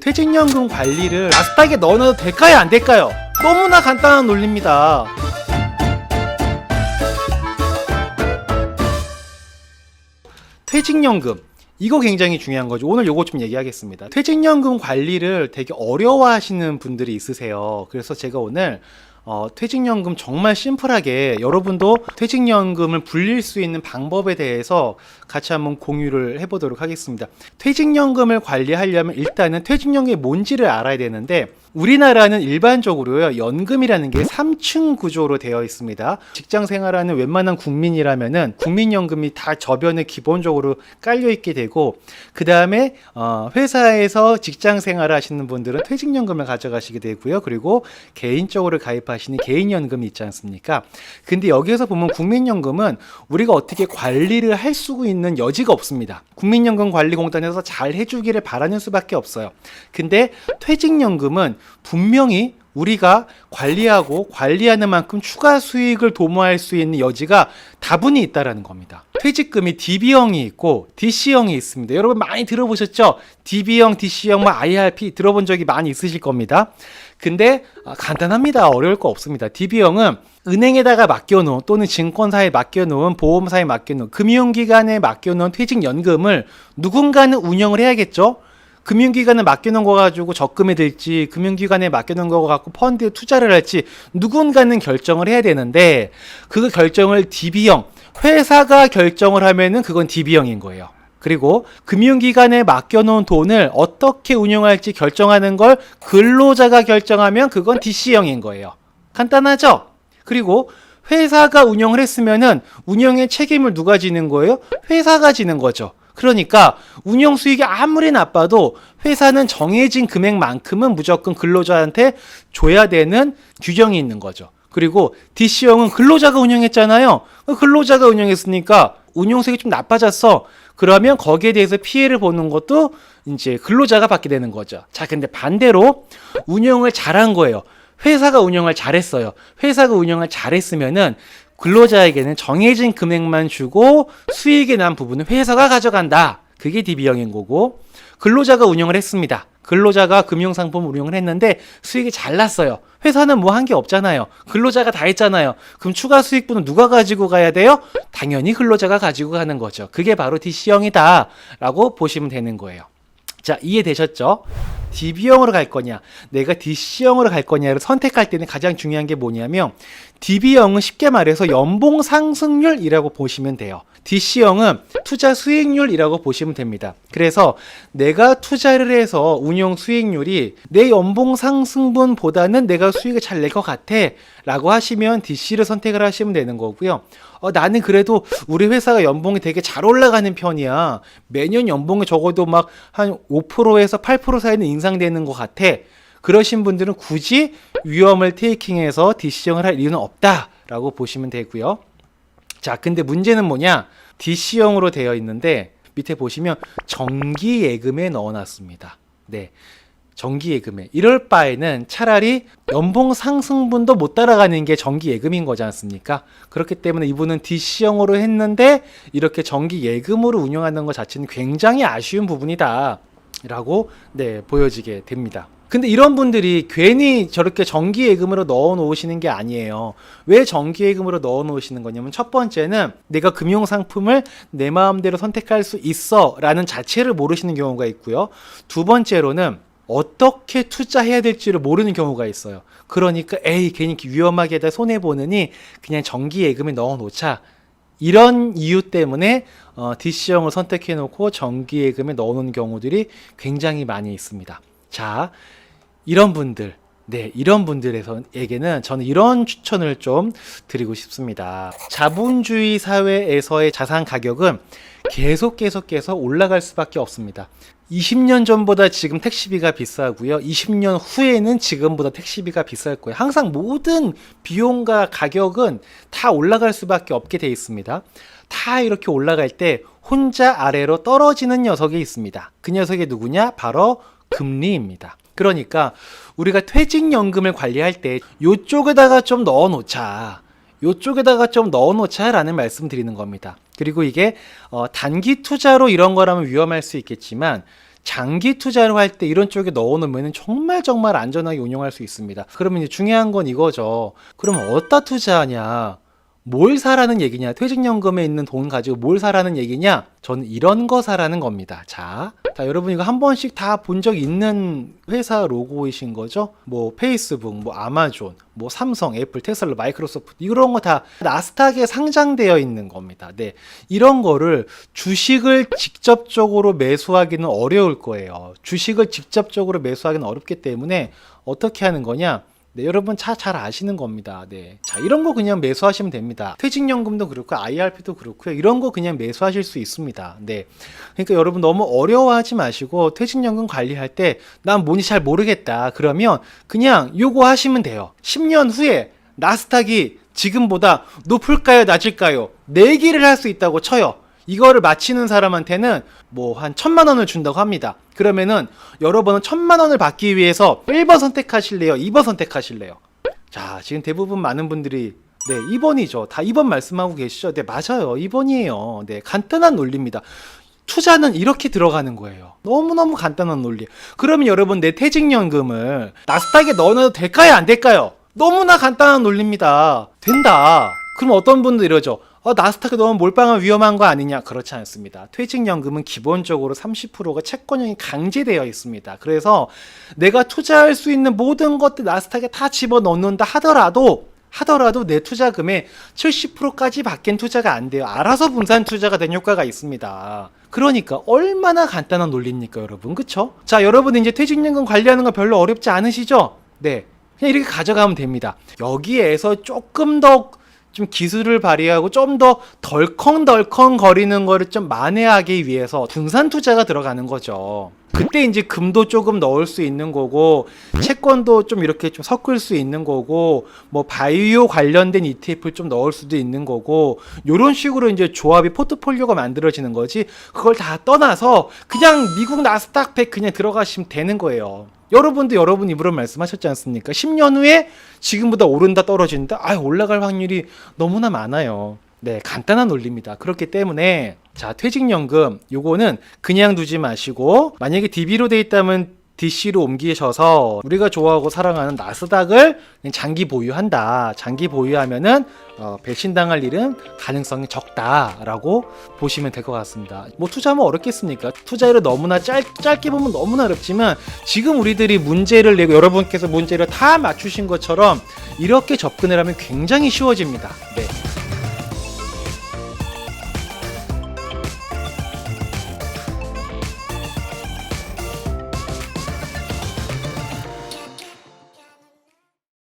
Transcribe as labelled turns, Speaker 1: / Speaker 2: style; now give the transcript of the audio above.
Speaker 1: 퇴직연금 관리를 나스닥에 넣어놔도 될까요? 안 될까요? 너무나 간단한 논리입니다. 퇴직연금 이거 굉장히 중요한 거죠. 오늘 요거 좀 얘기하겠습니다. 퇴직연금 관리를 되게 어려워하시는 분들이 있으세요. 그래서 제가 오늘 퇴직연금 정말 심플하게 여러분도 퇴직연금을 불릴 수 있는 방법에 대해서 같이 한번 공유를 해보도록 하겠습니다. 퇴직연금을 관리하려면 일단은 퇴직연금이 뭔지를 알아야 되는데, 우리나라는 일반적으로요, 연금이라는 게 3층 구조로 되어 있습니다. 직장 생활하는 웬만한 국민이라면은 국민연금이 다 저변에 기본적으로 깔려 있게 되고, 그 다음에 회사에서 직장 생활을 하시는 분들은 퇴직연금을 가져가시게 되고요. 그리고 개인적으로 가입하시는 개인연금이 있지 않습니까? 근데 여기에서 보면 국민연금은 우리가 어떻게 관리를 할 수 있는 여지가 없습니다. 국민연금관리공단에서 잘 해주기를 바라는 수밖에 없어요. 근데 퇴직연금은 분명히 우리가 관리하고 관리하는 만큼 추가 수익을 도모할 수 있는 여지가 다분히 있다라는 겁니다. 퇴직금이 DB형이 있고 DC형이 있습니다. 여러분 많이 들어보셨죠? DB형, DC형, IRP 들어본 적이 많이 있으실 겁니다. 근데 간단합니다. 어려울 거 없습니다. DB형은 은행에다가 맡겨놓은, 또는 증권사에 맡겨놓은, 보험사에 맡겨놓은, 금융기관에 맡겨놓은 퇴직연금을 누군가는 운영을 해야겠죠? 금융기관에 맡겨놓은 거 가지고 적금이 될지, 금융기관에 맡겨놓은 거 갖고 펀드에 투자를 할지 누군가는 결정을 해야 되는데, 그 결정을 DB형, 회사가 결정을 하면은 그건 DB형인 거예요. 그리고 금융기관에 맡겨놓은 돈을 어떻게 운용할지 결정하는 걸 근로자가 결정하면 그건 DC형인 거예요. 간단하죠? 그리고 회사가 운영을 했으면은 운영의 책임을 누가 지는 거예요? 회사가 지는 거죠. 그러니까 운영 수익이 아무리 나빠도 회사는 정해진 금액만큼은 무조건 근로자한테 줘야 되는 규정이 있는 거죠. 그리고 DC형은 근로자가 운영했잖아요. 근로자가 운영했으니까 운용 수익이 좀 나빠졌어. 그러면 거기에 대해서 피해를 보는 것도 이제 근로자가 받게 되는 거죠. 자, 근데 반대로 운영을 잘한 거예요. 회사가 운영을 잘했어요. 회사가 운영을 잘했으면은 근로자에게는 정해진 금액만 주고 수익이 난 부분은 회사가 가져간다. 그게 DB형인 거고, 근로자가 운영을 했습니다. 근로자가 금융상품 운영을 했는데 수익이 잘 났어요. 회사는 뭐 한 게 없잖아요. 근로자가 다 했잖아요. 그럼 추가 수익분은 누가 가지고 가야 돼요? 당연히 근로자가 가지고 가는 거죠. 그게 바로 DC형이다 라고 보시면 되는 거예요. 자, 이해되셨죠? DB형으로 갈 거냐, 내가 DC형으로 갈 거냐를 선택할 때는 가장 중요한 게 뭐냐면, DB형은 쉽게 말해서 연봉 상승률이라고 보시면 돼요. DC형은 투자 수익률이라고 보시면 됩니다. 그래서 내가 투자를 해서 운용 수익률이 내 연봉 상승분보다는 내가 수익을 잘 낼 것 같아 라고 하시면 DC를 선택을 하시면 되는 거고요. 나는 그래도 우리 회사가 연봉이 되게 잘 올라가는 편이야. 매년 연봉이 적어도 막 한 5%에서 8% 사이는 인상되는 것 같아. 그러신 분들은 굳이 위험을 테이킹해서 DC형을 할 이유는 없다라고 보시면 되고요. 자, 근데 문제는 뭐냐? DC형으로 되어 있는데 밑에 보시면 정기예금에 넣어놨습니다. 네, 정기예금에. 이럴 바에는 차라리 연봉 상승분도 못 따라가는 게 정기예금인 거지 않습니까? 그렇기 때문에 이분은 DC형으로 했는데 이렇게 정기예금으로 운영하는 것 자체는 굉장히 아쉬운 부분이다 라고 보여지게 됩니다. 근데 이런 분들이 괜히 저렇게 정기예금으로 넣어 놓으시는 게 아니에요. 왜 정기예금으로 넣어 놓으시는 거냐면, 첫 번째는 내가 금융상품을 내 마음대로 선택할 수 있어 라는 자체를 모르시는 경우가 있고요. 두 번째로는 어떻게 투자해야 될지를 모르는 경우가 있어요. 그러니까 괜히 위험하게 다 손해보느니 그냥 정기예금에 넣어 놓자, 이런 이유 때문에 DC형을 선택해 놓고 정기예금에 넣어 놓은 경우들이 굉장히 많이 있습니다. 자, 이런 분들에게는 저는 이런 추천을 좀 드리고 싶습니다. 자본주의 사회에서의 자산 가격은 계속해서 올라갈 수밖에 없습니다. 20년 전보다 지금 택시비가 비싸고요. 20년 후에는 지금보다 택시비가 비쌀 거예요. 항상 모든 비용과 가격은 다 올라갈 수밖에 없게 돼 있습니다. 다 이렇게 올라갈 때 혼자 아래로 떨어지는 녀석이 있습니다. 그 녀석이 누구냐? 바로 금리입니다. 그러니까 우리가 퇴직연금을 관리할 때 요쪽에다가 좀 넣어놓자, 라는 말씀 드리는 겁니다. 그리고 이게 단기 투자로 이런 거라면 위험할 수 있겠지만, 장기 투자를 할 때 이런 쪽에 넣어놓으면 정말 안전하게 운용할 수 있습니다. 그러면 이제 중요한 건 이거죠. 그럼 어디다 투자하냐? 뭘 사라는 얘기냐? 퇴직연금에 있는 돈 가지고 뭘 사라는 얘기냐? 저는 이런 거 사라는 겁니다. 자, 여러분 이거 한 번씩 다 본 적 있는 회사 로고이신 거죠? 뭐 페이스북, 뭐 아마존, 뭐 삼성, 애플, 테슬라, 마이크로소프트 이런 거 다 나스닥에 상장되어 있는 겁니다. 네, 이런 거를 주식을 직접적으로 매수하기는 어려울 거예요. 주식을 직접적으로 매수하기는 어렵기 때문에 어떻게 하는 거냐? 네, 여러분 잘 아시는 겁니다. 네. 자, 이런 거 그냥 매수하시면 됩니다. 퇴직연금도 그렇고 IRP도 그렇고요. 이런 거 그냥 매수하실 수 있습니다. 네. 그러니까 여러분 너무 어려워하지 마시고 퇴직연금 관리할 때 난 뭔지 잘 모르겠다. 그러면 그냥 요거 하시면 돼요. 10년 후에 나스닥이 지금보다 높을까요, 낮을까요? 내기를 할 수 있다고 쳐요. 이거를 맞히는 사람한테는 뭐 한 1,000만 원을 준다고 합니다. 그러면은 여러분은 1,000만 원을 받기 위해서 1번 선택하실래요? 2번 선택하실래요? 자, 지금 대부분 많은 분들이 네, 2번이죠. 다 2번 말씀하고 계시죠? 네, 맞아요. 2번이에요. 네, 간단한 논리입니다. 투자는 이렇게 들어가는 거예요. 너무너무 간단한 논리. 그러면 여러분 내 퇴직연금을 나스닥에 넣어놔도 될까요? 안 될까요? 너무나 간단한 논리입니다. 된다. 그럼 어떤 분들 이러죠. 나스닥에 넣으면 몰빵은 위험한 거 아니냐? 그렇지 않습니다. 퇴직연금은 기본적으로 30%가 채권형이 강제되어 있습니다. 그래서 내가 투자할 수 있는 모든 것들 나스닥에 다 집어넣는다 하더라도 내 투자금의 70%까지 밖엔 투자가 안 돼요. 알아서 분산 투자가 된 효과가 있습니다. 그러니까 얼마나 간단한 논리입니까, 여러분? 그쵸? 자, 여러분 이제 퇴직연금 관리하는 거 별로 어렵지 않으시죠? 네. 그냥 이렇게 가져가면 됩니다. 여기에서 조금 더 좀 기술을 발휘하고 좀 더 덜컹덜컹 거리는 거를 좀 만회하기 위해서 분산 투자가 들어가는 거죠. 그때 이제 금도 조금 넣을 수 있는 거고 채권도 좀 이렇게 좀 섞을 수 있는 거고 뭐 바이오 관련된 ETF를 좀 넣을 수도 있는 거고 요런 식으로 이제 조합이 포트폴리오가 만들어지는 거지. 그걸 다 떠나서 그냥 미국 나스닥 100 그냥 들어가시면 되는 거예요. 여러분도 여러분 입으로 말씀하셨지 않습니까? 10년 후에 지금보다 오른다 떨어진다? 올라갈 확률이 너무나 많아요. 네, 간단한 논리입니다. 그렇기 때문에 자, 퇴직연금 요거는 그냥 두지 마시고 만약에 DB로 돼 있다면 DC로 옮기셔서 우리가 좋아하고 사랑하는 나스닥을 장기 보유한다. 장기 보유하면은 배신당할 일은 가능성이 적다라고 보시면 될 것 같습니다. 뭐 투자하면 어렵겠습니까? 투자를 너무나 짧게 보면 너무나 어렵지만 지금 우리들이 문제를 내고 여러분께서 문제를 다 맞추신 것처럼 이렇게 접근을 하면 굉장히 쉬워집니다. 네.